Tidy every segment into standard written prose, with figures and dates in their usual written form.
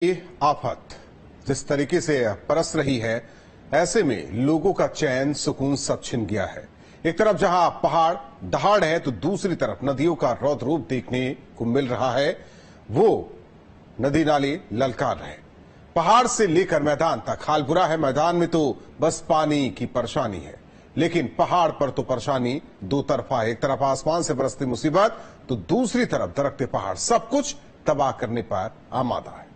ये आफत जिस तरीके से परस रही है, ऐसे में लोगों का चैन सुकून सब छिन गया है। एक तरफ जहां पहाड़ दहाड़ है तो दूसरी तरफ नदियों का रौद्र रूप देखने को मिल रहा है। वो नदी नाले ललकार रहे, पहाड़ से लेकर मैदान तक हाल बुरा है। मैदान में तो बस पानी की परेशानी है, लेकिन पहाड़ पर तो परेशानी दो तरफा है। एक तरफ आसमान से बरसती मुसीबत तो दूसरी तरफ दरकते पहाड़ सब कुछ तबाह करने पर आमादा है।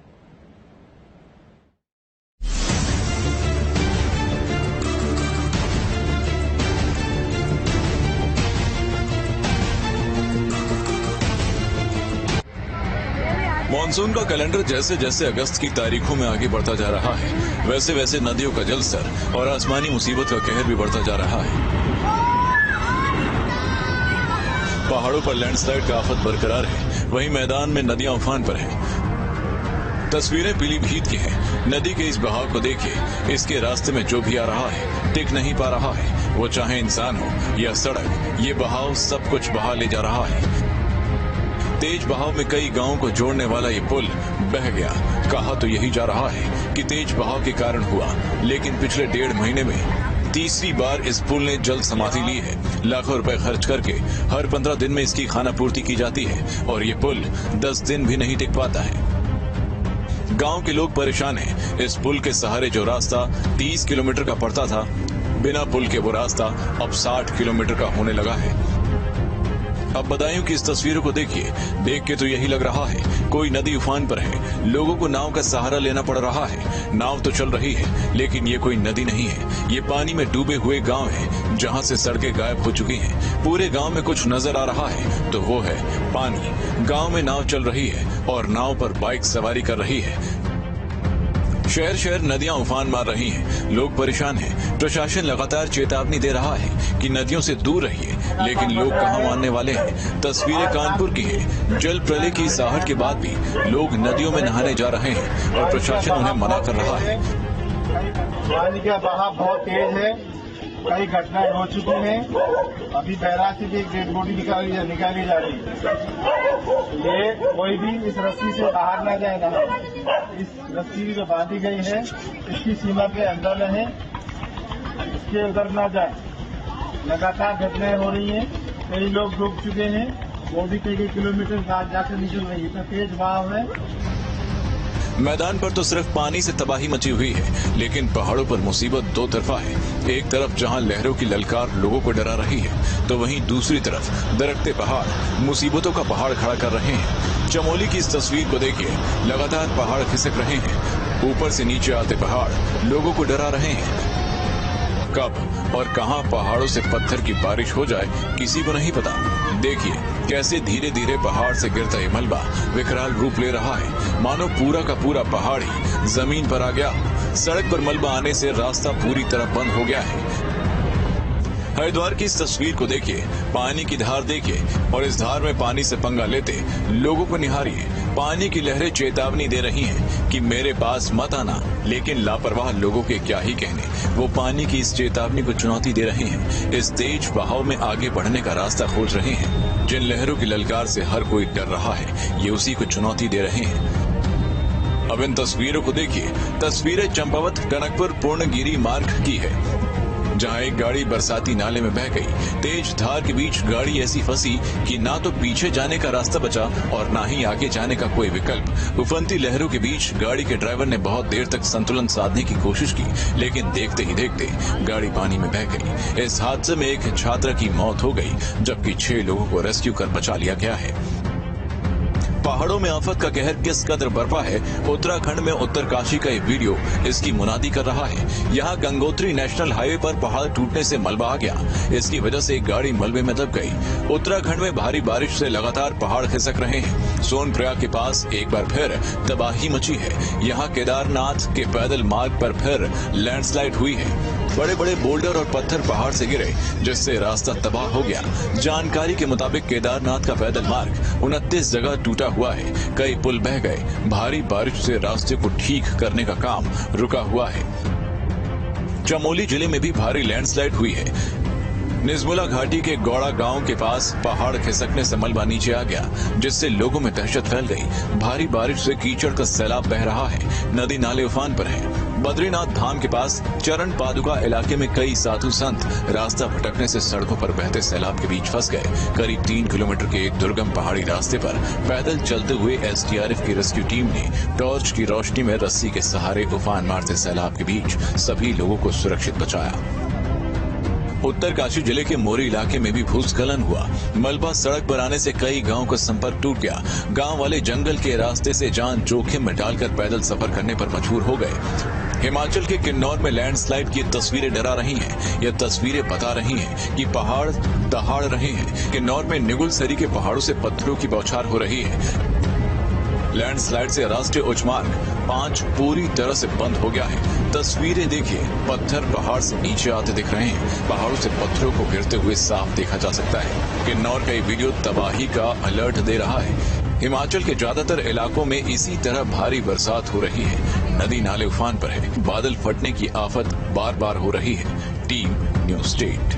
मानसून का कैलेंडर जैसे जैसे अगस्त की तारीखों में आगे बढ़ता जा रहा है, वैसे वैसे नदियों का जलस्तर और आसमानी मुसीबत का कहर भी बढ़ता जा रहा है। पहाड़ों पर लैंडस्लाइड का आफत बरकरार है, वहीं मैदान में नदियां उफान पर हैं। तस्वीरें पीलीभीत की हैं। नदी के इस बहाव को देखिए, इसके रास्ते में जो भी आ रहा है टिक नहीं पा रहा है। वो चाहे इंसान हो या सड़क, ये बहाव सब कुछ बहा ले जा रहा है। तेज बहाव में कई गांवों को जोड़ने वाला ये पुल बह गया। कहा तो यही जा रहा है कि तेज बहाव के कारण हुआ, लेकिन पिछले 1.5 महीने में तीसरी बार इस पुल ने जल समाधि ली है। लाखों रुपए खर्च करके हर 15 दिन में इसकी खानापूर्ति की जाती है और ये पुल 10 दिन भी नहीं टिक पाता है। गांव के लोग परेशान हैं। इस पुल के सहारे जो रास्ता 30 किलोमीटर का पड़ता था, बिना पुल के वो रास्ता अब 60 किलोमीटर का होने लगा है। अब बदायूं की इस तस्वीरों को देखिए, देख के तो यही लग रहा है कोई नदी उफान पर है। लोगों को नाव का सहारा लेना पड़ रहा है। नाव तो चल रही है, लेकिन ये कोई नदी नहीं है, ये पानी में डूबे हुए गांव है, जहां से सड़कें गायब हो चुकी हैं। पूरे गांव में कुछ नजर आ रहा है तो वो है पानी। गांव में नाव चल रही है और नाव पर बाइक सवारी कर रही है। शहर शहर नदियां उफान मार रही हैं। लोग परेशान हैं। प्रशासन लगातार चेतावनी दे रहा है कि नदियों से दूर रहिए, लेकिन लोग कहां मानने वाले हैं। तस्वीरें कानपुर की है। जल प्रलय की आहट के बाद भी लोग नदियों में नहाने जा रहे हैं और प्रशासन उन्हें मना कर रहा है। पानी का बहाव बहुत तेज है, कई घटनाएं हो चुकी हैं। अभी बैराज से भी एक डेड बॉडी निकाली जा रही है। ये कोई भी इस रस्सी से बाहर न जाए ना, इस रस्सी जो बांधी गई है इसकी सीमा के अंदर रहे, इसके उधर न जाए। लगातार घटनाएं हो रही हैं, कई लोग डूब चुके हैं, वो भी कई किलोमीटर जाकर निकल रही है। इतना तेज बहाव है। मैदान पर तो सिर्फ पानी से तबाही मची हुई है, लेकिन पहाड़ों पर मुसीबत दो तरफा है। एक तरफ जहां लहरों की ललकार लोगों को डरा रही है, तो वहीं दूसरी तरफ दरकते पहाड़ मुसीबतों का पहाड़ खड़ा कर रहे हैं। चमोली की इस तस्वीर को देखिए, लगातार पहाड़ खिसक रहे हैं। ऊपर से नीचे आते पहाड़ लोगों को डरा रहे हैं। कब और कहां पहाड़ों से पत्थर की बारिश हो जाए किसी को नहीं पता। देखिए कैसे धीरे धीरे पहाड़ से गिरता ये मलबा विकराल रूप ले रहा है, मानो पूरा का पूरा पहाड़ ही जमीन पर आ गया। सड़क पर मलबा आने से रास्ता पूरी तरह बंद हो गया है। हरिद्वार की इस तस्वीर को देखिए, पानी की धार देखिए और इस धार में पानी से पंगा लेते लोगों को निहारिए। पानी की लहरें चेतावनी दे रही हैं कि मेरे पास मत आना, लेकिन लापरवाह लोगों के क्या ही कहने, वो पानी की इस चेतावनी को चुनौती दे रहे हैं। इस तेज बहाव में आगे बढ़ने का रास्ता खोज रहे हैं। जिन लहरों की ललकार से हर कोई डर रहा है, ये उसी को चुनौती दे रहे हैं। अब इन तस्वीरों को देखिए। तस्वीरें चंपावत टनकपुर पूर्णगिरी मार्ग की है, जहां एक गाड़ी बरसाती नाले में बह गई। तेज धार के बीच गाड़ी ऐसी फंसी कि ना तो पीछे जाने का रास्ता बचा और ना ही आगे जाने का कोई विकल्प। उफनती लहरों के बीच गाड़ी के ड्राइवर ने बहुत देर तक संतुलन साधने की कोशिश की, लेकिन देखते ही देखते गाड़ी पानी में बह गई। इस हादसे में एक छात्रा की मौत हो गई, जबकि 6 लोगों को रेस्क्यू कर बचा लिया गया है। पहाड़ों में आफत का कहर किस कदर बरपा है, उत्तराखंड में उत्तरकाशी का ये वीडियो इसकी मुनादी कर रहा है। यहाँ गंगोत्री नेशनल हाईवे पर पहाड़ टूटने से मलबा आ गया। इसकी वजह से एक गाड़ी मलबे में दब गई। उत्तराखंड में भारी बारिश से लगातार पहाड़ खिसक रहे हैं। सोनप्रयाग के पास एक बार फिर तबाही मची है। यहाँ केदारनाथ के पैदल मार्ग पर फिर लैंडस्लाइड हुई है। बड़े बड़े बोल्डर और पत्थर पहाड़ से गिरे, जिससे रास्ता तबाह हो गया। जानकारी के मुताबिक केदारनाथ का पैदल मार्ग 29 जगह टूटा हुआ है। कई पुल बह गए। भारी बारिश से रास्ते को ठीक करने का काम रुका हुआ है। चमोली जिले में भी भारी लैंडस्लाइड हुई है। निजमुला घाटी के गौड़ा गांव के पास पहाड़ खिसकने से मलबा नीचे आ गया, जिससे लोगों में दहशत फैल गई। भारी बारिश से कीचड़ का सैलाब बह रहा है, नदी नाले उफान पर हैं। बद्रीनाथ धाम के पास चरण पादुका इलाके में कई साधु संत रास्ता भटकने से सड़कों पर बहते सैलाब के बीच फंस गए। करीब 3 किलोमीटर के एक दुर्गम पहाड़ी रास्ते पर पैदल चलते हुए एसडीआरएफ की रेस्क्यू टीम ने टॉर्च की रोशनी में रस्सी के सहारे उफान मारते सैलाब के बीच सभी लोगों को सुरक्षित बचाया। उत्तरकाशी जिले के मोरी इलाके में भी भूस्खलन हुआ। मलबा सड़क पर आने से कई गांवों का संपर्क टूट गया। गांव वाले जंगल के रास्ते से जान जोखिम में डालकर पैदल सफर करने पर मजबूर हो गए। हिमाचल के किन्नौर में लैंडस्लाइड की तस्वीरें डरा रही हैं। ये तस्वीरें बता रही हैं कि पहाड़ दहाड़ रहे हैं। किन्नौर में निगुलसरी के पहाड़ों से पत्थरों की बौछार हो रही है। लैंडस्लाइड से राष्ट्रीय उच्च मार्ग 5 पूरी तरह से बंद हो गया है। तस्वीरें देखिए, पत्थर पहाड़ से नीचे आते दिख रहे हैं। पहाड़ों से पत्थरों को गिरते हुए साफ देखा जा सकता है। किन्नौर का ये वीडियो तबाही का अलर्ट दे रहा है। हिमाचल के ज्यादातर इलाकों में इसी तरह भारी बरसात हो रही है। नदी नाले उफान पर है। बादल फटने की आफत बार बार हो रही है। Team news state.